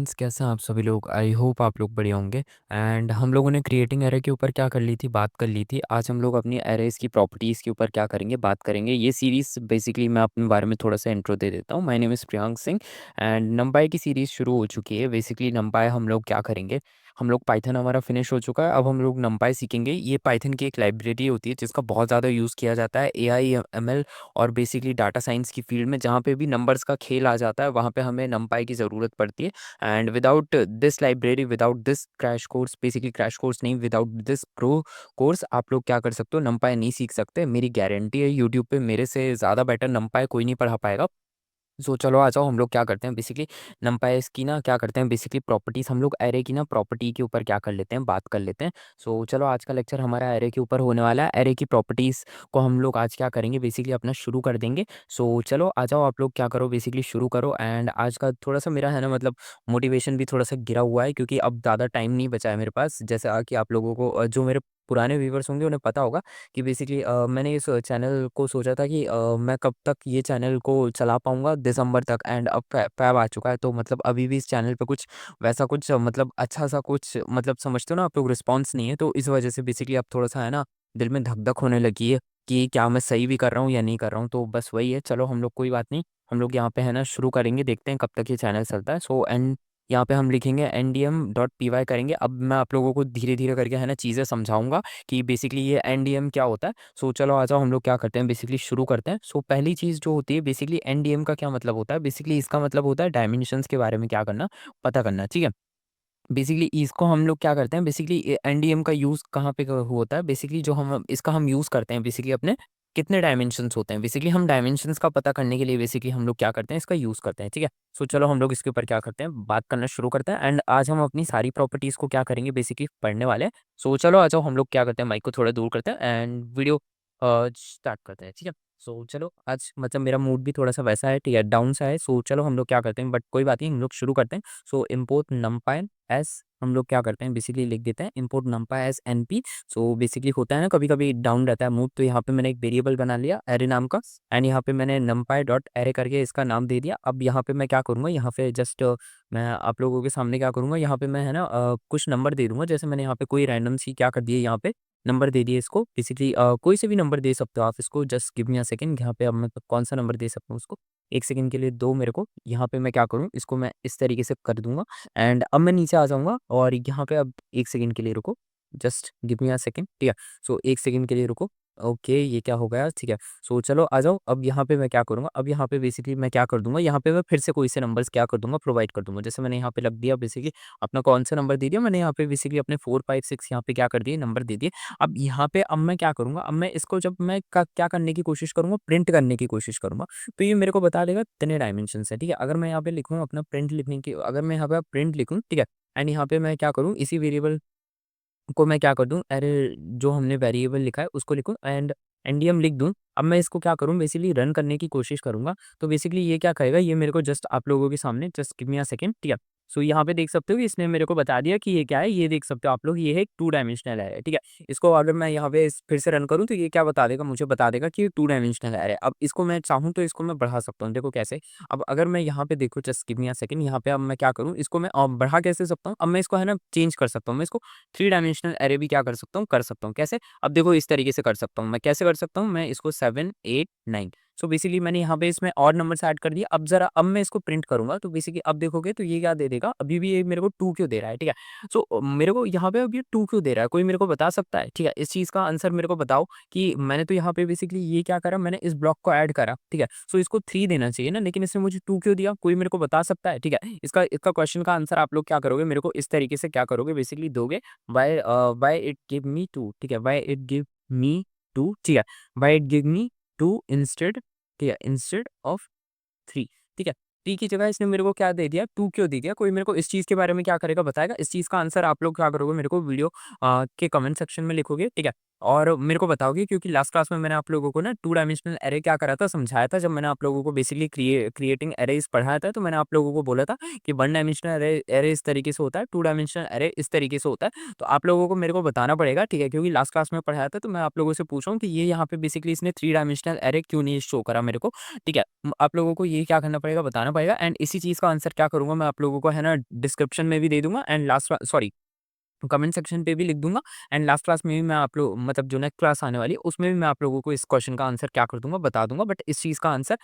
Friends, कैसे हैं आप सभी लोग। आई होप आप लोग बढ़िया होंगे। एंड हम लोगों ने क्रिएटिंग एरे के ऊपर क्या कर ली थी, बात कर ली थी। आज हम लोग अपनी एरेज की प्रॉपर्टीज़ के ऊपर क्या करेंगे, बात करेंगे। ये सीरीज़ बेसिकली मैं अपने बारे में थोड़ा सा इंट्रो दे देता हूँ। My name is Priyank Singh and नंपाई की सीरीज़ शुरू हो चुकी है। बेसिकली नंपाई हम लोग क्या करेंगे, हम लोग पाइथन हमारा फिनिश हो चुका है। अब हम लोग नंपाई सीखेंगे। ये पाइथन की एक लाइब्रेरी होती है जिसका बहुत ज़्यादा यूज़ किया जाता है एआई एमएल और बेसिकली डाटा साइंस की फील्ड में। जहाँ पे भी नंबर्स का खेल आ जाता है वहाँ पे हमें नंपाई की ज़रूरत पड़ती है। And without this library, without this crash course, basically crash course नहीं, विदाउट दिस प्रो कोर्स आप लोग क्या कर सकते हो, नंपाई नहीं सीख सकते। मेरी गारंटी है, यूट्यूब पे मेरे से ज़्यादा बेटर नंपाई कोई नहीं पढ़ा पाएगा। सो चलो आ जाओ, हम लोग क्या करते हैं बेसिकली नंपाई की ना क्या करते हैं, बेसिकली प्रॉपर्टीज़ हम लोग एरे की ना प्रॉपर्टी के ऊपर क्या कर लेते हैं, बात कर लेते हैं। सो चलो आज का लेक्चर हमारा एरे के ऊपर होने वाला है। एरे की प्रॉपर्टीज़ को हम लोग आज क्या करेंगे, बेसिकली अपना शुरू कर देंगे। सो चलो आ जाओ, आप लोग क्या करो, बेसिकली शुरू करो। एंड आज का थोड़ा सा मेरा है ना, मतलब मोटिवेशन भी थोड़ा सा गिरा हुआ है क्योंकि अब ज़्यादा टाइम नहीं बचा है मेरे पास। जैसे कि आप लोगों को जो मेरे पुराने व्यूवर्स होंगे उन्हें पता होगा कि बेसिकली मैंने इस चैनल को सोचा था कि मैं कब तक ये चैनल को चला पाऊँगा, दिसंबर तक। एंड अब फ़ैब आ चुका है, तो मतलब अभी भी इस चैनल पे कुछ वैसा कुछ मतलब अच्छा-सा कुछ मतलब समझते हो ना आप लोग, रिस्पॉन्स नहीं है। तो इस वजह से बेसिकली अब थोड़ा-सा है ना, दिल में धक-धक होने लगी है कि क्या मैं सही भी कर रहा हूँ या नहीं कर रहा हूँ। तो बस वही है, चलो हम लोग कोई बात नहीं, हम लोग यहाँ पे है ना शुरू करेंगे, देखते हैं कब तक ये चैनल चलता है। सो एंड यहाँ पे हम लिखेंगे ndm.py करेंगे। अब मैं आप लोगों को धीरे-धीरे करके है ना चीज़ें समझाऊँगा कि बेसिकली ये एनडीएम क्या होता है। सो चलो आ जाओ, हम लोग क्या करते हैं, बेसिकली शुरू करते हैं। सो पहली चीज़ जो होती है, बेसिकली एनडीएम का क्या मतलब होता है, बेसिकली इसका मतलब होता है डायमेंशंस के बारे में क्या करना, पता करना, ठीक है। बेसिकली इसको हम लोग क्या करते हैं, बेसिकली एनडीएम का यूज़ कहाँ पे होता है, बेसिकली जो हम इसका हम यूज़ करते हैं बेसिकली अपने कितने डायमेंशंस होते हैं, बेसिकली हम डायमेंशंस का पता करने के लिए बेसिकली हम लोग क्या करते हैं, इसका यूज़ करते हैं, ठीक है। सो चलो हम लोग इसके ऊपर क्या करते हैं, बात करना शुरू करते हैं। एंड आज हम अपनी सारी प्रॉपर्टीज़ को क्या करेंगे, बेसिकली पढ़ने वाले हैं। सो चलो आ जाओ, हम लोग क्या करते हैं, माइक को थोड़ा दूर करते हैं एंड वीडियो स्टार्ट करते हैं, ठीक है। सो चलो आज मतलब मेरा मूड भी थोड़ा सा वैसा है, ठीक है, डाउन सा है। सो चलो हम लोग क्या करते हैं, बट कोई बात नहीं, हम लोग शुरू करते हैं। सो इम्पोर्ट नंपाई एज़ हम लोग क्या करते हैं, बेसिकली लिख देते हैं import नंपाई as NP. So basically होता है ना, कभी-कभी डाउन रहता है मूड, तो यहाँ पे मैंने एक वेरिएबल बना लिया एरे नाम का। एंड यहाँ पे मैंने नंपाई डॉट एरे करके इसका नाम दे दिया। अब यहाँ पे मैं क्या करूँगा, यहाँ पे जस्ट मैं आप लोगों के सामने क्या करूँगा, यहाँ पे मैं है ना कुछ नंबर दे दूँगा। जैसे मैंने यहाँ पे कोई रैंडम सी क्या कर दिया, यहाँ पे नंबर दे दिए इसको। बेसिकली कोई से भी नंबर दे सकते हो आप इसको, just give me a second. यहाँ पे अब मैं कौन-सा नंबर दे सकता हूँ उसको, 1 सेकंड के लिए दो मेरे को। यहाँ पे मैं क्या करूँ, इसको मैं इस तरीके से कर दूँगा। एंड अब मैं नीचे आ जाऊँगा और यहाँ पे अब 1 सेकंड के लिए रुको, just give me a second, ठीक है। सो 1 सेकंड के लिए रुको। ओके, ये क्या हो गया, ठीक है। सो चलो आ जाओ, अब यहाँ पे मैं क्या करूँगा, अब यहाँ पे बेसिकली मैं क्या कर दूँगा, यहाँ पे मैं फिर से कोई से नंबर्स क्या कर दूँगा, प्रोवाइड कर दूँगा। जैसे मैंने यहाँ पे रख दिया बेसिकली अपना कौन-सा नंबर दे दिया, मैंने यहाँ पे बेसिकली अपने 4, 5, 6 यहाँ पे क्या कर दिए, नंबर दे दिए। अब यहाँ पे अब मैं क्या करूँगा, अब मैं इसको जब मैं क क्या करने की कोशिश करूँगा, प्रिंट करने की कोशिश करूँगा, तो ये मेरे को बता देगा कितने डायमेंशंस है, ठीक है। अगर मैं यहाँ पे लिखूँ अपना प्रिंट लिखने की, अगर मैं यहाँ पे प्रिंट लिखूँ, ठीक है। एंड यहाँ पे मैं क्या करूँ, इसी वेरिएबल को मैं क्या कर दूँ, अरे जो हमने वेरिएबल लिखा है उसको लिखूँ एंड एनडीएम लिख दूँ। अब मैं इसको क्या करूँ, बेसिकली रन करने की कोशिश करूँगा। तो बेसिकली ये क्या कहेगा, ये मेरे को जस्ट आप लोगों के सामने just give me a second, ठीक है। सो यहाँ पे देख सकते हो कि इसने मेरे को बता दिया कि ये क्या है, ये देख सकते हो आप लोग, ये है 2 डायमेंशनल एरे, ठीक है। इसको अगर मैं यहाँ पे फिर से रन करूँ तो ये क्या बता देगा, मुझे बता देगा कि ये 2 डायमेंशनल एरे है। अब इसको मैं चाहूँ तो इसको मैं बढ़ा सकता हूँ, देखो कैसे। अब अगर मैं यहाँ पे देखो, just give me a second, यहाँ पे अब मैं क्या करूँ, इसको मैं बढ़ा कैसे सकता हूँ, अब मैं इसको है ना चेंज कर सकता हूँ। मैं इसको 3 डायमेंशनल एरे भी क्या कर सकता हूँ, कर सकता हूँ। कैसे? अब देखो इस तरीके से कर सकता हूँ। मैं कैसे कर सकता हूँ? मैं इसको 7, 8, 9 सो बेसिकली मैंने यहाँ पे इसमें और नंबर्स ऐड कर दिए। अब मैं इसको प्रिंट करूँगा तो बेसिकली अब देखोगे तो ये क्या दे देगा, अभी भी ये मेरे को 2 क्यों दे रहा है, ठीक है? सो मेरे को यहाँ पे अब ये 2 क्यों दे रहा है? कोई मेरे को बता सकता है? ठीक है? इस चीज़ का आंसर मेरे को बताओ कि मैंने तो यहाँ पे बेसिकली ये क्या करा, मैंने इस ब्लॉक को ऐड करा, ठीक है? सो इसको 3 देना चाहिए ना, लेकिन इसने मुझे 2 क्यों दिया? कोई मेरे को बता सकता है? ठीक है? इसका इसका क्वेश्चन का आंसर आप लोग क्या करोगे, मेरे को इस तरीके से क्या करोगे, बेसिकली दोगे व्हाई इट गिव मी 2, ठीक है? व्हाई इट गिव मी 2, ठीक है? Why it give me 2 instead, ठीक है? इंस्टेड ऑफ 3, ठीक है? 3 की जगह इसने मेरे को क्या दे दिया, 2 क्यों दे दिया? कोई मेरे को इस चीज़ के बारे में क्या करेगा, बताएगा? इस चीज़ का आंसर आप लोग क्या करोगे, मेरे को वीडियो के कमेंट सेक्शन में लिखोगे, ठीक है? और मेरे को बताओगे, क्योंकि लास्ट क्लास में मैंने आप लोगों को ना 2 डायमेंशनल अरे क्या करा था, समझाया था। जब मैंने आप लोगों को बेसिकली क्रिएटिंग अरेज़ पढ़ाया था, तो मैंने आप लोगों को बोला था कि 1 डायमेंशनल अरे अरे इस तरीके से होता है, 2 डायमेंशनल अरे इस तरीके से होता है। तो आप लोगों को मेरे को बताना पड़ेगा, ठीक है? क्योंकि लास्ट क्लास में पढ़ाया था, तो मैं आप लोगों से पूछ रहा हूँ कि ये यहाँ पे बेसिकली इसने 3 डायमेंशनल अरे क्यों नहीं शो करा मेरे को, ठीक है? आप लोगों को ये क्या करना पड़ेगा, बताना पड़ेगा एंड इसी चीज़ का आंसर क्या करूँगा मैं आप लोगों को है ना डिस्क्रिप्शन में भी दे दूँगा एंड सॉरी कमेंट सेक्शन पे भी लिख दूँगा एंड लास्ट क्लास में भी मैं आप लोग मतलब जो नेक्स्ट क्लास आने वाली है उसमें भी मैं आप लोगों को इस क्वेश्चन का आंसर क्या कर दूँगा बता दूँगा। बट इस चीज़ का आंसर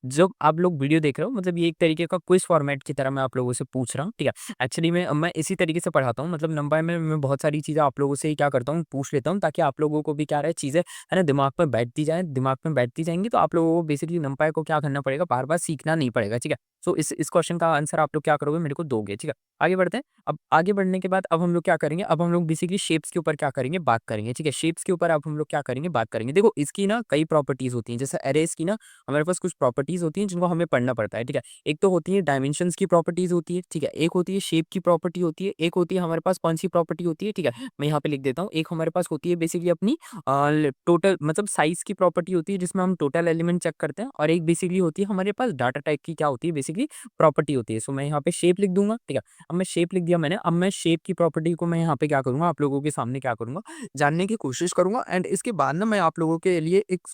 जब आप लोग वीडियो देख रहे हो मतलब ये एक तरीके का क्विज़ फॉर्मेट की तरह मैं आप लोगों से पूछ रहा हूँ, ठीक है? एक्चुअली मैं इसी तरीके से पढ़ाता हूँ मतलब नंबर में मैं बहुत सारी चीज़ें आप लोगों से ही क्या करता हूँ पूछ लेता हूँ ताकि आप लोगों को भी क्या रहे चीज़ें है ना दिमाग में बैठती जाएँगी तो आप लोगों को बेसिकली नंपाई को क्या करना पड़ेगा बार-बार सीखना नहीं पड़ेगा, ठीक है? सो इस क्वेश्चन का आंसर आप लोग क्या करोगे मेरे को दोगे, ठीक है? आगे बढ़ते हैं। अब आगे बढ़ने के बाद अब हम लोग क्या करेंगे, अब हम लोग बेसिकली शेप्स के ऊपर क्या करेंगे, बात करेंगे, ठीक है? शेप्स के ऊपर अब हम लोग क्या करेंगे, बात करेंगे। देखो इसकी ना कई प्रॉपर्टीज़ होती हैं, जैसे अरेज़ की ना हमारे पास कुछ प्रॉपर्टीज़ होती हैं जिनको हमें पढ़ना पड़ता है, ठीक है? एक तो होती है डायमेंशंस की प्रॉपर्टीज़ होती है, ठीक है? एक होती है शेप की प्रॉपर्टी होती है, एक होती है हमारे पास कौन-सी प्रॉपर्टी होती है, ठीक है? मैं यहाँ पे लिख देता हूँ। एक हमारे पास होती है बेसिकली अपनी टोटल मतलब साइज़ की प्रॉपर्टी होती है जिसमें हम टोटल एलिमेंट चेक करते हैं और एक बेसिकली होती है हमारे पास डाटा टाइप की क्या होती है बेसिकली प्रॉपर्टी होती है। सो मैं यहाँ पे शेप लिख दूँगा, ठीक है? अब मैं शेप लिख दिया मैंने, अब मैं शेप की प्रॉपर्टी को मैं यहाँ पे क्या करूँगा, आप लोगों के सामने क्या करूँगा, जानने की कोशिश करूँगा एंड इसके बाद ना मैं आप लोगों के लिए एक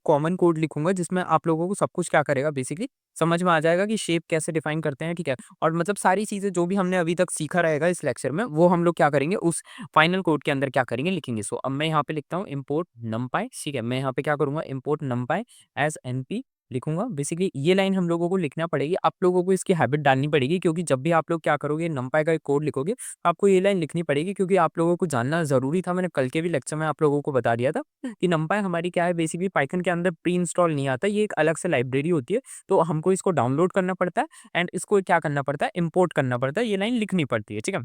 कॉमन कोड लिखूँगा जिसमें आप लोगों को सब कुछ क्या करेगा बेसिकली समझ में आ जाएगा कि शेप कैसे डिफाइन करते हैं, ठीक है? और मतलब सारी चीज़ें जो भी हमने अभी तक सीखा रहेगा इस लेक्चर में, वो हम लोग क्या करेंगे उस फाइनल कोड के अंदर क्या करेंगे लिखेंगे। सो अब मैं यहाँ पे लिखता हूँ इम्पोर्ट नंपाई, ठीक है? मैं यहाँ पे क्या करूँगा इम्पोर्ट नंपाई एज़ एनपी लिखूँगा। बेसिकली ये लाइन हम लोगों को लिखना पड़ेगी, आप लोगों को इसकी हैबिट डालनी पड़ेगी क्योंकि जब भी आप लोग क्या करोगे नंपाई का एक कोड लिखोगे, आपको ये लाइन लिखनी पड़ेगी क्योंकि आप लोगों को जानना ज़रूरी था। मैंने कल के भी लेक्चर में आप लोगों को बता दिया था कि नंपाई हमारी क्या है बेसिकली पाइथन के अंदर प्री इंस्टॉल नहीं आता, ये एक अलग से लाइब्रेरी होती है, तो हमको इसको डाउनलोड करना पड़ता है एंड इसको क्या करना पड़ता है, इम्पोर्ट करना पड़ता है, ये लाइन लिखनी पड़ती है, ठीक है?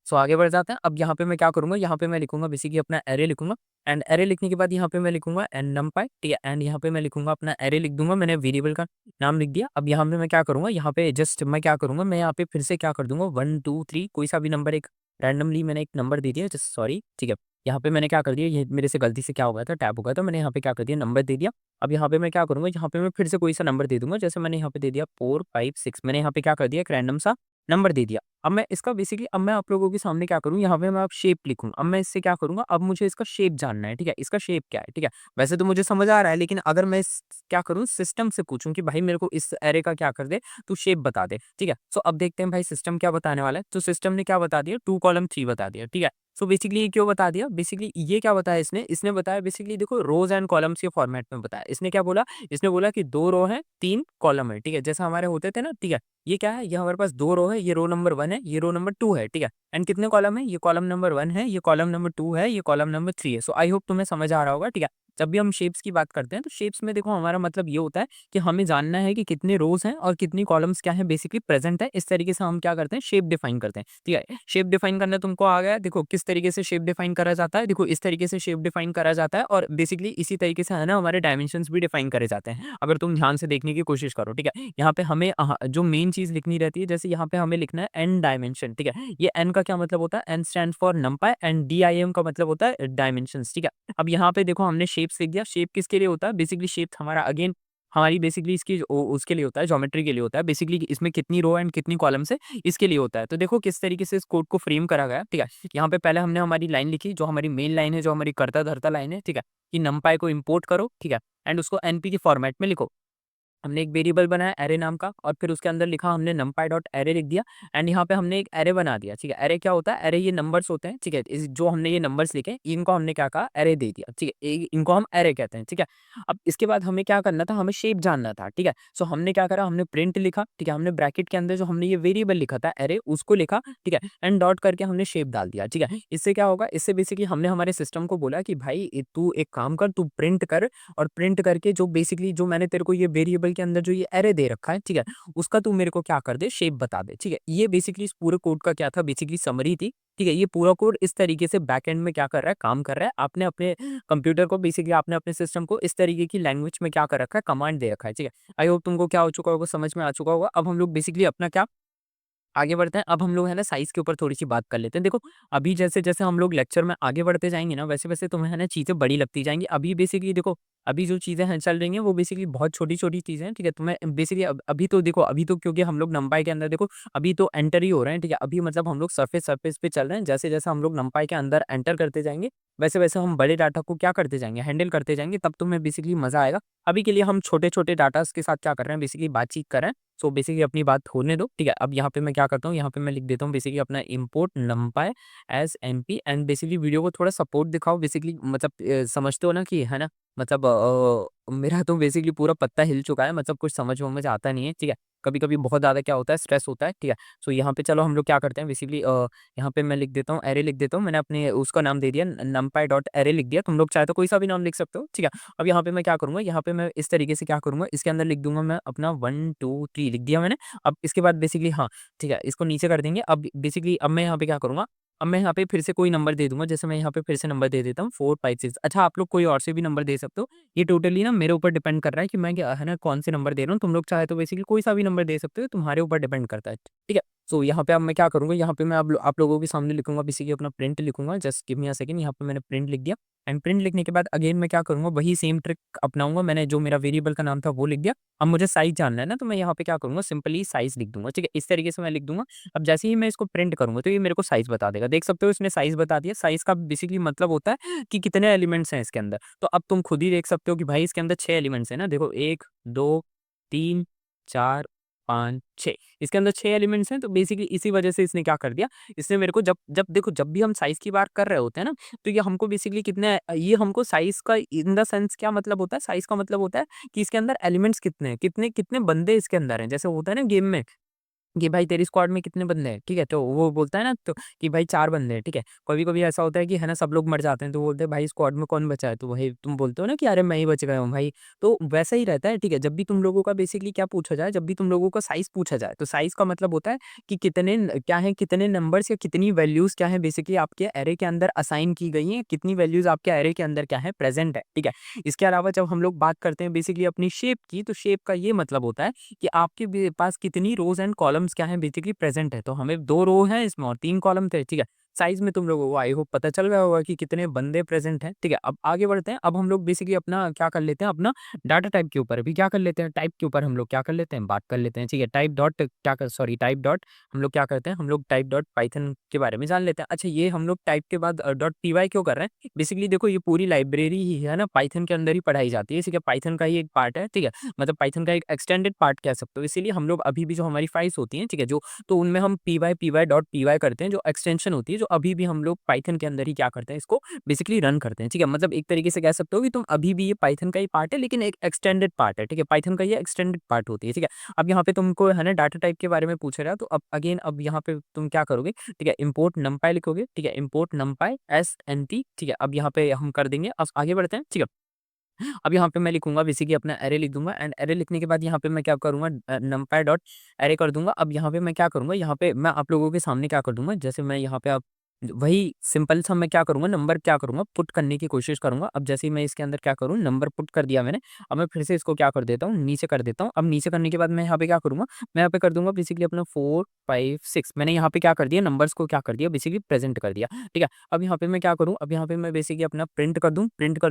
सो आगे बढ़ जाते हैं। अब यहाँ पे मैं क्या करूँगा, यहाँ पे मैं लिखूँगा बेसिकली अपना एरे लिखूँगा एंड एरे लिखने के बाद यहाँ पे मैं लिखूँगा एंड नंपाई, ठीक है? एंड यहाँ पे मैं लिखूँगा अपना एरे लिख दूँगा, मैंने वेरिएबल का नाम लिख दिया। अब यहाँ पे मैं क्या करूँगा, यहाँ पे जस्ट मैं क्या करूँगा, मैं यहाँ पे फिर से क्या कर दूँगा 1, 2, 3 कोई सा भी नंबर एक रैंडमली मैंने एक नंबर दे दिया जस्ट सॉरी, ठीक है? यहाँ पे मैंने क्या कर दिया, ये मेरे से गलती से क्या हो गया था, टैप हो गया था, मैंने यहाँ पे क्या कर दिया नंबर दे दिया। अब यहाँ पे मैं क्या करूँगा, यहाँ पे मैं फिर से कोई सा नंबर दे दूँगा, जैसे मैंने यहाँ पे दे दिया 4, 5, 6 मैंने यहाँ पे क्या कर दिया एक रैंडम सा नंबर दे दिया। अब मैं इसका बेसिकली अब मैं आप लोगों के सामने क्या करूँ, यहाँ पे मैं अब शेप लिखूँ। अब मैं इससे क्या करूँगा, अब मुझे इसका शेप जानना है, ठीक है? इसका शेप क्या है, ठीक है? वैसे तो मुझे समझ आ रहा है, लेकिन अगर मैं क्या करूँ सिस्टम से पूछूँ कि भाई मेरे को इस अरे का क्या कर दे, तू शेप बता दे, ठीक है? सो अब देखते हैं भाई सिस्टम क्या बताने वाला है। तो सिस्टम ने क्या बता दिया 2 कॉलम 3 बता दिया, ठीक है? सो बेसिकली ये क्यों बता दिया? बेसिकली ये क्या बताया इसने? इसने बताया बेसिकली देखो रोज़ एंड कॉलम्स के फॉर्मेट में बताया। इसने क्या बोला? इसने बोला कि 2 रो हैं, 3 कॉलम है, ठीक है? जैसा हमारे होते थे ना, ठीक है? ये क्या है? ये हमारे पास 2 रो है, ये रो नंबर 1 है, ये रो नंबर 2 है, ठीक है? एंड कितने कॉलम है? ये कॉलम नंबर 1 है, ये कॉलम नंबर 2 है, ये कॉलम नंबर 3 है। सो आई होप तुम्हें समझ आ रहा होगा, ठीक है? जब भी हम शेप्स की बात करते हैं, तो शेप्स में देखो हमारा मतलब ये होता है कि हमें जानना है कि कितने रोज़ हैं और कितनी कॉलम्स क्या हैं बेसिकली प्रेज़ेंट है। इस तरीके से हम क्या करते हैं शेप डिफाइन करते हैं, ठीक है? शेप डिफाइन करना तुमको आ गया? देखो किस तरीके से शेप डिफाइन करा जाता है? देखो इस तरीके से शेप डिफाइन करा जाता है और बेसिकली इसी तरीके से है ना हमारे डायमेंशंस भी डिफाइन करे जाते हैं। अगर तुम ध्यान से देखने की कोशिश करो, ठीक है? यहाँ पे हमें जो मेन चीज़ लिखनी रहती है, जैसे यहाँ पे हमें लिखना है एन डायमेंशन, ठीक है? ये एन का क्या मतलब होता है? एन स्टैंड्स फॉर नंपाई एंड डीआईएम का मतलब होता है डायमेंशंस, ठीक है? अब यहाँ पे देखो हमने शेप्स लिख दिया, शेप किसके लिए होता है? बेसिकली शेप हमारा अगेन हमारी बेसिकली इसकी उसके लिए होता है, ज्योमेट्री के लिए होता है। बेसिकली इसमें कितनी रो एंड कितनी कॉलम्स है, इसके लिए होता है। तो देखो किस तरीके से इस कोड को फ्रेम करा गया है, ठीक है? यहाँ पे पहले हमने हमारी लाइन लिखी, जो हमारी मेन लाइन है, जो हमारी कर्ता-धर्ता लाइन है, ठीक है? कि नंपाई को इम्पोर्ट करो, ठीक है? एंड उसको एनपी के फॉर्मेट में लिखो। हमने एक वेरिएबल बनाया एरे नाम का और फिर उसके अंदर लिखा हमने numpy डॉट एरे लिख दिया एंड यहाँ पे हमने एक एरे बना दिया, ठीक है? एरे क्या होता है? एरे ये नंबर्स होते हैं, ठीक है? जो हमने ये नंबर्स लिखे इनको हमने क्या कहा एरे दे दिया, ठीक है? इनको हम एरे कहते हैं, ठीक है? अब इसके बाद हमें क्या करना था, हमें शेप जानना था, ठीक है? सो हमने क्या करा, हमने प्रिंट लिखा, ठीक है? हमने ब्रैकेट के अंदर जो हमने ये वेरिएबल लिखा था एरे उसको लिखा, ठीक है? एंड डॉट करके हमने शेप डाल दिया, ठीक है? इससे क्या होगा, इससे बेसिकली हमने हमारे सिस्टम को बोला कि भाई तू एक काम कर, तू प्रिंट कर और प्रिंट करके जो बेसिकली जो मैंने तेरे को ये वेरिएबल के अंदर जो ये एरे दे रखा है, ठीक है? उसका तू मेरे को क्या कर दे, शेप बता दे, ठीक है? ये बेसिकली इस पूरे कोड का क्या था, बेसिकली समरी थी, ठीक है? ये पूरा कोड इस तरीके से बैकएंड में क्या कर रहा है, काम कर रहा है। आपने अपने कंप्यूटर को बेसिकली आपने अपने सिस्टम को इस तरीके की लैंग्वेज में क्या कर रखा है, कमांड दे रखा है, ठीक है? आई होप तुमको क्या हो चुका होगा, समझ में आ चुका होगा। अब हम लोग बेसिकली अपना क्या आगे बढ़ते हैं। अब हम लोग है ना साइज़ के ऊपर थोड़ी-सी बात कर लेते हैं। देखो, अभी जैसे-जैसे हम लोग लेक्चर में आगे बढ़ते जाएँगे ना, वैसे-वैसे तुम्हें है ना चीज़ें बड़ी लगती जाएँगी। अभी बेसिकली देखो, अभी जो चीज़ें हैं चल रही हैं, वो बेसिकली बहुत छोटी-छोटी चीज़ें हैं, ठीक है? तुम्हें बेसिकली अभी तो देखो, अभी तो क्योंकि हम लोग नंपाई के अंदर देखो, अभी तो एंटर ही हो रहे हैं, ठीक है? अभी मतलब हम लोग सरफेस पे चल रहे हैं। जैसे-जैसे हम लोग नंपाई के अंदर एंटर करते जाएँगे, वैसे-वैसे हम बड़े डाटा को क्या करते जाएँगे, हैंडल करते जाएँगे, तब तुम्हें बेसिकली मज़ा आएगा। अभी के लिए हम छोटे-छोटे डाटाज़ के साथ क्या कर रहे हैं, बेसिकली बातचीत कर रहे हैं। सो बेसिकली अपनी बात होने दो, ठीक है। अब यहाँ पे मैं क्या करता हूँ, यहाँ पे मैं लिख देता हूँ बेसिकली अपना import numpy as MP and basically video को थोड़ा सपोर्ट दिखाओ बेसिकली, मतलब समझते हो ना कि है ना? मतलब मेरा तो बेसिकली पूरा पत्ता हिल चुका है, मतलब कुछ समझ-वमझ आता नहीं है, ठीक है। कभी-कभी बहुत ज़्यादा क्या होता है, स्ट्रेस होता है, ठीक है। सो यहाँ पे चलो हम लोग क्या करते हैं बेसिकली, यहाँ पे मैं लिख देता हूँ, अरे लिख देता हूँ। मैंने अपने उसका नाम दे दिया numpy डॉट अरे लिख दिया। तुम लोग चाहे तो कोई सा भी नाम लिख सकते हो, ठीक है। अब यहाँ पे मैं क्या करूँगा, यहाँ पे मैं इस तरीके से क्या करूँगा, इसके अंदर लिख दूँगा मैं अपना 1, 2, 3 लिख दिया मैंने। अब इसके बाद बेसिकली हाँ, ठीक है, इसको नीचे कर देंगे। अब बेसिकली अब मैं यहाँ पे क्या करूँगा, अब मैं यहाँ पे फिर से कोई नंबर दे दूँगा। जैसे मैं यहाँ पे फिर से नंबर दे देता हूँ 4, 5, 6। अच्छा, आप लोग कोई और से भी नंबर दे सकते हो। ये टोटली ना मेरे ऊपर डिपेंड कर रहा है कि मैं क्या है ना, कौन से नंबर दे रहा हूँ। तुम लोग चाहे तो बेसिकली कोई सा भी नंबर दे सकते हो, तुम्हारे ऊपर डिपेंड करता है, ठीक है। सो यहाँ पे अब मैं क्या करूँगा, यहाँ पे मैं अब आप लोगों के सामने लिखूँगा बेसिकली अपना प्रिंट लिखूँगा। Just give me a second. यहाँ पे मैंने प्रिंट लिख दिया एंड प्रिंट लिखने के बाद अगेन मैं क्या करूँगा, वही सेम ट्रिक अपनाऊँगा। मैंने जो मेरा वेरिएबल का नाम था वो लिख दिया। अब मुझे साइज़ जानना है ना, तो मैं यहाँ पे क्या करूँगा, सिंपली साइज़ लिख दूँगा, ठीक है। इस तरीके से मैं लिख दूँगा। अब जैसे ही मैं इसको प्रिंट करूँगा तो ये मेरे को साइज़ बता देगा। देख सकते हो इसने साइज़ बता दिया। साइज़ का बेसिकली मतलब होता है कि कितने एलिमेंट्स हैं इसके अंदर। तो अब तुम खुद ही देख सकते हो कि भाई इसके अंदर 6 एलिमेंट्स हैं ना। देखो 1, 2, 3, 4, 5, 6। इसके अंदर 6 एलिमेंट्स हैं, तो बेसिकली इसी वजह से इसने क्या कर दिया, इसने मेरे को जब जब देखो जब भी हम साइज़ की बात कर रहे होते हैं ना, तो ये हमको बेसिकली कितने, ये हमको साइज़ का इन द सेंस क्या मतलब होता है, साइज़ का मतलब होता है कि इसके अंदर एलिमेंट्स कितने हैं, कितने कितने बंदे इसके अंदर हैं। जैसे होता है ना गेम में कि भाई तेरी स्क्वाड में कितने बंदे हैं, ठीक है? तो वो बोलता है ना तो कि भाई 4 बंदे हैं, ठीक है? कभी-कभी ऐसा होता है कि है ना सब लोग मर जाते हैं, तो बोलते हैं भाई स्क्वाड में कौन बचा है? तो वही तुम बोलते हो ना कि अरे मैं ही बच गया हूँ भाई। तो वैसा ही रहता है, ठीक है? जब भी तुम लोगों का बेसिकली क्या पूछा जाए, जब भी तुम लोगों का साइज़ पूछा जाए, तो साइज़ का मतलब होता है कि कितने क्या है, कितने नंबर्स या कितनी वैल्यूज़ क्या है बेसिकली आपके अरे के अंदर असाइन की गई हैं, कितनी वैल्यूज़ आपके अरे के अंदर क्या है प्रेज़ेंट है, ठीक है? इसके अलावा जब हम लोग बात करते हैं बेसिकली अपनी शेप की, तो शेप का ये मतलब होता है कि आपके पास कितनी रोज़ एंड कॉलम्स क्या हैं बेसिकली प्रेज़ेंट है। तो हमें 2 रो हैं इसमें और 3 कॉलम थे, ठीक है। साइज़ में तुम लोगों को आई होप पता चल गया होगा कि कितने बंदे प्रेज़ेंट हैं, ठीक है। अब आगे बढ़ते हैं। अब हम लोग बेसिकली अपना क्या कर लेते हैं, अपना डाटा टाइप के ऊपर भी क्या कर लेते हैं, टाइप के ऊपर हम लोग क्या कर लेते हैं, बात कर लेते हैं, ठीक है। टाइप डॉट हम लोग क्या करते हैं, हम लोग टाइप डॉट पाइथन के बारे में जान लेते हैं। अच्छा, ये हम लोग टाइप के बाद डॉट पीवाई क्यों कर रहे हैं? बेसिकली देखो ये पूरी लाइब्रेरी ही है ना पाइथन के अंदर ही पढ़ाई जाती है, ठीक है। पाइथन का ही एक पार्ट है, ठीक है। मतलब पाइथन का एक एक्सटेंडेड पार्ट कह सकते हो। इसीलिए हम लोग अभी भी जो हमारी फाइल्स होती हैं, ठीक है, जो तो उनमें हम py डॉट py करते हैं, जो एक्सटेंशन होती है, जो अभी भी हम लोग पाइथन के अंदर ही क्या करते हैं, इसको बेसिकली रन करते हैं, ठीक है। मतलब एक तरीके से कह सकते हो कि तुम अभी भी ये पाइथन का ही पार्ट है, लेकिन एक एक्सटेंडेड पार्ट है, ठीक है। पाइथन का ये एक्सटेंडेड पार्ट होती है, ठीक है। अब यहाँ पे तुमको है ना डाटा टाइप के बारे में पूछ रहा है, तो अब अगेन अब यहाँ पे तुम क्या करोगे, ठीक है, इम्पोर्ट numpy लिखोगे, ठीक है, इम्पोर्ट numpy एसएनटी, ठीक है। अब यहाँ पे हम कर देंगे, अब आगे बढ़ते हैं, ठीक है। अब यहाँ पे मैं लिखूँगा बेसिकली अपना अरे लिख दूँगा एंड अरे लिखने के बाद यहाँ पे मैं क्या करूँगा, numpy डॉट अरे कर दूँगा। अब यहाँ पे मैं क्या करूँगा, यहाँ पे मैं आप लोगों के सामने क्या कर दूँगा, जैसे मैं यहाँ पे अब वही सिंपल सा मैं क्या करूँगा, नंबर क्या करूँगा, पुट करने की कोशिश करूँगा। अब जैसे ही मैं इसके अंदर क्या करूँ, नंबर पुट कर दिया मैंने। अब मैं फिर से इसको क्या कर देता हूँ, नीचे कर देता हूँ। अब नीचे करने के बाद मैं यहाँ पे क्या करूँगा, मैं यहाँ पे कर दूँगा बेसिकली अपना 4, 5, 6। मैंने यहाँ पे क्या कर दिया, नंबर्स को क्या कर दिया, बेसिकली प्रेज़ेंट कर दिया, ठीक है। अब यहाँ पे मैं क्या करूँ, अब यहाँ पे मैं बेसिकली अपना प्रिंट कर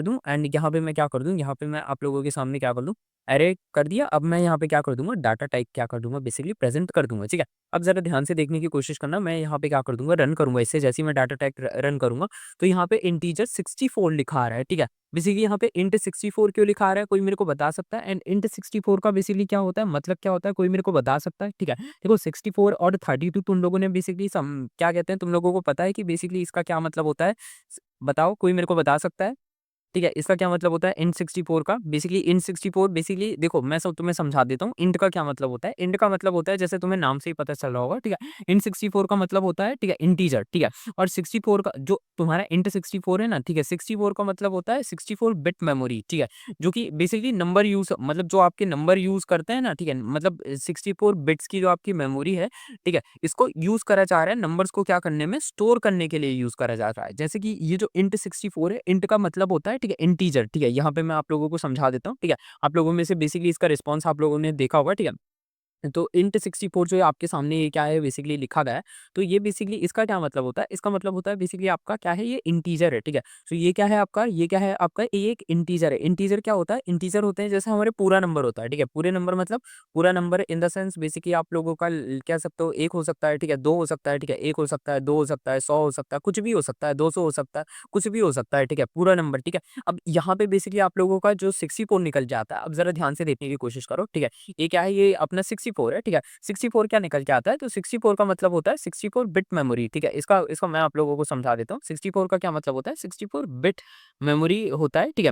दूँ एंड यहाँ पे मैं क्या कर दूँ, यहाँ पे मैं आप लोगों के सामने क्या कर दूँ, अरे कर दिया। अब मैं यहाँ पे क्या कर दूँगा, डाटा टाइप क्या कर दूँगा, बेसिकली प्रेज़ेंट कर दूँगा, ठीक है। अब ज़रा ध्यान से देखने की कोशिश करना, मैं यहाँ पे क्या कर दूँगा, रन करूँगा इससे। जैसे ही मैं डाटा टाइप रन करूँगा, तो यहाँ पे इंटीजर 64 लिखा आ रहा है, ठीक है। बेसिकली यहाँ पे इंट 64 क्यों लिखा आ रहा है, कोई मेरे को बता सकता है? एंड इंट 64 का बेसिकली क्या होता है, मतलब क्या होता है, कोई मेरे को बता सकता है? ठीक है। देखो 64 और 32 तुम लोगों ने बेसिकली क्या कहते हैं, तुम लोगों को पता है कि बेसिकली इसका क्या मतलब होता है? बताओ, कोई मेरे को बता सकता है? ठीक है, इसका क्या मतलब होता है इंट 64 का? बेसिकली इंट 64 बेसिकली देखो मैं सब तुम्हें समझा देता हूँ। इंट का क्या मतलब होता है? इंट का मतलब होता है जैसे तुम्हें नाम से ही पता चल रहा होगा, ठीक है? इंट 64 का मतलब होता है, ठीक है, इंटीजर, ठीक है? और 64 का जो तुम्हारा इंट 64 है ना, ठीक है? 64 का मतलब होता है 64 बिट मेमोरी, ठीक है? जो कि बेसिकली नंबर यूज़ मतलब जो आपके नंबर यूज़ करते हैं ना, ठीक है? मतलब 64 बिट्स की जो आपकी मेमोरी है, ठीक है? इसको यूज़ करा जा रहा है नंबर्स को क्या करने में, स्टोर करने के लिए यूज़ करा जा रहा है। जैसे कि ये जो इंट 64 है, इंट का मतलब होता है, ठीक है, इंटीजर, ठीक है? यहाँ पे मैं आप लोगों को समझा देता हूँ, ठीक है? आप लोगों में से बेसिकली इसका रिस्पॉन्स आप लोगों ने देखा होगा, ठीक है? तो इंट 64 जो है आपके सामने ये क्या है बेसिकली लिखा गया है। तो ये बेसिकली इसका क्या मतलब होता है? इसका मतलब होता है बेसिकली आपका क्या है, ये इंटीजर है, ठीक है? तो ये क्या है आपका, ये क्या है आपका, ये एक इंटीजर है। इंटीजर क्या होता है? इंटीजर होते हैं जैसे हमारे पूरा नंबर होता है, ठीक है? पूरे नंबर मतलब पूरा number in the sense basically आप लोगों का कह सकते हो 1 हो सकता है, ठीक है? 2 हो सकता है, ठीक है? 1 हो सकता है, 2 हो सकता है, 100 हो सकता है, कुछ भी हो सकता है, 200 हो सकता है, कुछ भी हो सकता है, ठीक है? पूरा नंबर, ठीक है? अब यहाँ पे बेसिकली आप लोगों का जो 64 निकल जाता है, अब ज़रा ध्यान से देखने की कोशिश करो, ठीक है? ये क्या है, ये अपना 64 है, ठीक है? 64 क्या निकल के आता है? तो 64 का मतलब होता है 64 बिट मेमोरी, ठीक है? इसका इसको मैं आप लोगों को समझा देता हूँ। 64 का क्या मतलब होता है? 64 बिट मेमोरी होता है, ठीक है?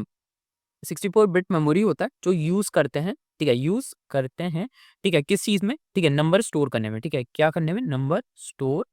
64 बिट मेमोरी होता है जो यूज़ करते हैं, ठीक है? यूज़ करते हैं, ठीक है? किस चीज़ में? ठीक है, नंबर स्टोर करने में, ठीक है? क्या करने में? नंबर स्टोर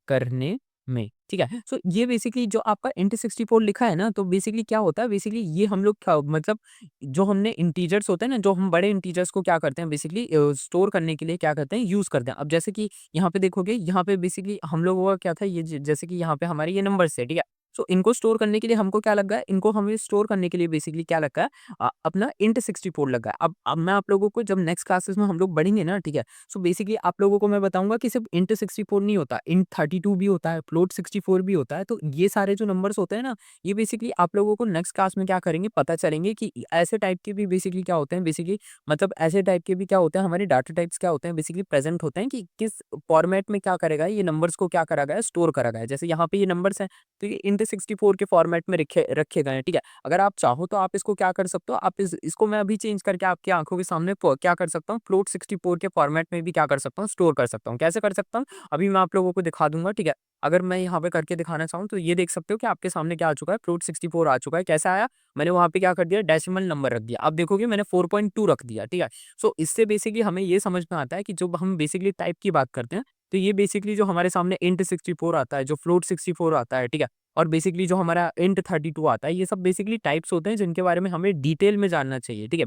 करने में, ठीक है? सो ये बेसिकली जो आपका इंट 64 लिखा है ना, तो बेसिकली क्या होता है? बेसिकली ये हम लोग क्या मतलब जो हमने इंटीजर्स होते हैं ना, जो हम बड़े इंटीजर्स को क्या करते हैं बेसिकली स्टोर करने के लिए क्या करते हैं? यूज़ करते हैं। अब जैसे कि यहाँ पे देखोगे, यहाँ पे बेसिकली हम लोगों का क्या था? ये ज जैसे कि यहाँ पे हमारे ये नंबर्स है, ठीक है? सो इनको स्टोर करने के लिए हमको क्या लगा है? इनको हमें स्टोर करने के लिए बेसिकली क्या लगा है? अपना इंट 64 लगा है। अब मैं आप लोगों को जब नेक्स्ट क्लासेस में हम लोग बढ़ेंगे ना, ठीक है? सो बेसिकली आप लोगों को मैं बताऊँगा कि सिर्फ़ इंट 64 नहीं होता, इंट 32 भी होता है, फ्लोट 64 भी होता है। तो ये सारे जो नंबर्स होते हैं ना, ये बेसिकली आप लोगों को नेक्स्ट क्लास में क्या करेंगे पता चलेंगे कि ऐसे टाइप के भी बेसिकली क्या होते हैं बेसिकली मतलब ऐसे टाइप के भी क्या होते हैं हमारे डाटा टाइप्स क्या होते हैं बेसिकली प्रेज़ेंट होते हैं कि किस फॉर्मेट में क्या करेगा ये नंबर्स को क्या करा गया है, स्टोर करा गया है। जैसे यहाँ पे ये नंबर्स हैं, तो ये इंट 64 के फॉर्मेट में रखे रखे गए हैं, ठीक है? अगर आप चाहो तो आप इसको क्या कर सकते हो, आप इसको मैं अभी चेंज करके आपकी आँखों के सामने क्या कर सकता हूँ, फ्लोट 64 के फॉर्मेट में भी क्या कर सकता हूँ, स्टोर कर सकता हूँ। कैसे कर सकता हूँ? अभी मैं आप लोगों को दिखा दूँगा, ठीक है? अगर मैं यहाँ पे करके दिखाना चाहूँ तो ये देख सकते हो कि आपके सामने क्या आ चुका है, फ्लोट 64 आ चुका है। कैसा आया? मैंने वहाँ पे क्या कर दिया, डेसिमल नंबर रख दिया। आप देखोगे मैंने 4.2 रख दिया, ठीक है? सो इससे बेसिकली हमें ये समझ में आता है कि जब हम बेसिकली टाइप की बात करते हैं, तो ये बेसिकली जो हमारे सामने इंट 64 आता है, जो फ्लोट 64 आता है, ठीक है? और बेसिकली जो हमारा इंट 32 आता है, ये सब बेसिकली टाइप्स होते हैं जिनके बारे में हमें डिटेल में जानना चाहिए, ठीक है?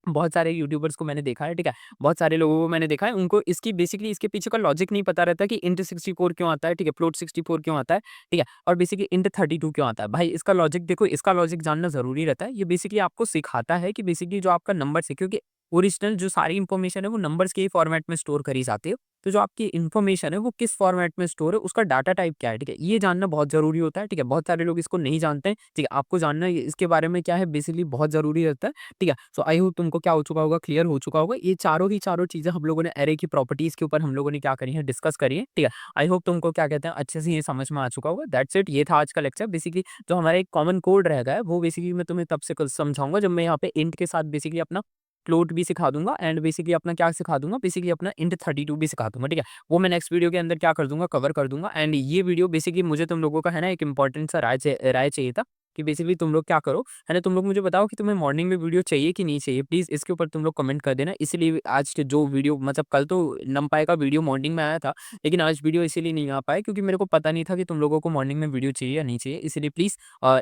बहुत सारे यूट्यूबर्स को मैंने देखा है, ठीक है? बहुत सारे लोगों को मैंने देखा है, उनको इसकी बेसिकली इसके पीछे का लॉजिक नहीं पता रहता कि इंट 64 क्यों आता है, ठीक है? फ्लोट 64 क्यों आता है, ठीक है? और बेसिकली इंट 32 क्यों आता है? भाई इसका लॉजिक देखो, इसका लॉजिक जानना ज़रूरी रहता है। ये बेसिकली आपको सिखाता है कि बेसिकली जो आपका नंबर्स है क्योंकि ओरिजिनल जो सारी इन्फॉर्मेशन है वो नंबर्स के ही फॉर्मेट में स्टोर करी जाती है। तो जो आपकी इन्फॉर्मेशन है वो किस फॉर्मेट में स्टोर है, उसका डाटा टाइप क्या है, ठीक है? ये जानना बहुत ज़रूरी होता है, ठीक है? बहुत सारे लोग इसको नहीं जानते हैं, ठीक है? आपको जानना इसके बारे में क्या है बेसिकली बहुत ज़रूरी रहता है। ठीक है? सो आई होप तुमको क्या हो चुका होगा, क्लियर हो चुका होगा। ये चारों ही चारों चीज़ें हम लोगों ने एरे की प्रॉपर्टीज़ के ऊपर हम लोगों ने क्या करी है, डिस्कस करी है, ठीक है? आई होप तुमको क्या कहते हैं, अच्छे से ये समझ में आ चुका होगा। दैट्स इट, ये था आज का लेक्चर। बेसिकली जो हमारा एक कॉमन कोड रह गया है, वो बेसिकली मैं तुम्हें तब से क समझाऊँगा जब मैं यहाँ पे इंट के साथ बेसिकली अपना फ्लोट भी सिखा दूँगा एंड बेसिकली अपना क्या सिखा दूँगा, बेसिकली अपना इंट 32 भी सिखा दूँगा, ठीक है? वो मैं नेक्स्ट वीडियो के अंदर क्या कर दूँगा, कवर कर दूँगा एंड ये वीडियो बेसिकली मुझे तुम लोगों का है ना एक इम्पोर्टेंट सा राय चाहिए था कि बेसिकली तुम लोग क्या करो, है ना? तुम लोग मुझे बताओ कि तुम्हें मॉर्निंग में वीडियो चाहिए कि नहीं चाहिए? प्लीज़ इसके ऊपर तुम लोग कमेंट कर देना। इसीलिए आज के जो वीडियो मतलब कल तो नमपाई का वीडियो मॉर्निंग में आया था, लेकिन आज वीडियो इसीलिए नहीं आ पाया क्योंकि मेरे को पता नहीं था कि तुम लोगों को मॉर्निंग में वीडियो चाहिए या नहीं चाहिए। इसीलिए प्लीज़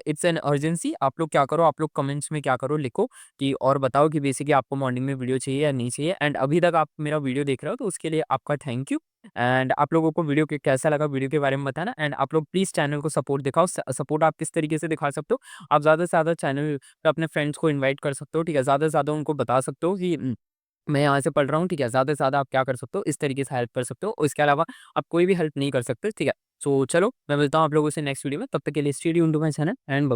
इट्स एन अर्जेंसी आप लोग क्या करो, आप लोग कमेंट्स में क्या करो लिखो कि और बताओ कि बेसिकली आपको मॉर्निंग में वीडियो चाहिए या नहीं चाहिए एंड अभी तक आप मेरा वीडियो देख रहे हो तो उसके लिए आपका थैंक यू। एंड आप लोगों को वीडियो के कैसा लगा वीडियो के बारे में बताना एंड आप लोग प्लीज़ चैनल को सपोर्ट दिखाओ। सपोर्ट आप किस तरीके से दिखा सकते हो? आप ज़्यादा से ज़्यादा चैनल पे अपने फ्रेंड्स को इनवाइट कर सकते हो, ठीक है? ज़्यादा से ज़्यादा उनको बता सकते हो कि मैं यहाँ से पढ़ रहा हूँ, ठीक है? ज़्यादा से ज़्यादा आप क्या कर सकते हो, इस तरीके से हेल्प कर सकते हो और इसके अलावा आप कोई भी हेल्प नहीं कर सकते, ठीक है? सो चलो, मैं मिलता हूँ आप लोगों से नेक्स्ट वीडियो में, तब तक के लिए stay tuned to my channel and ब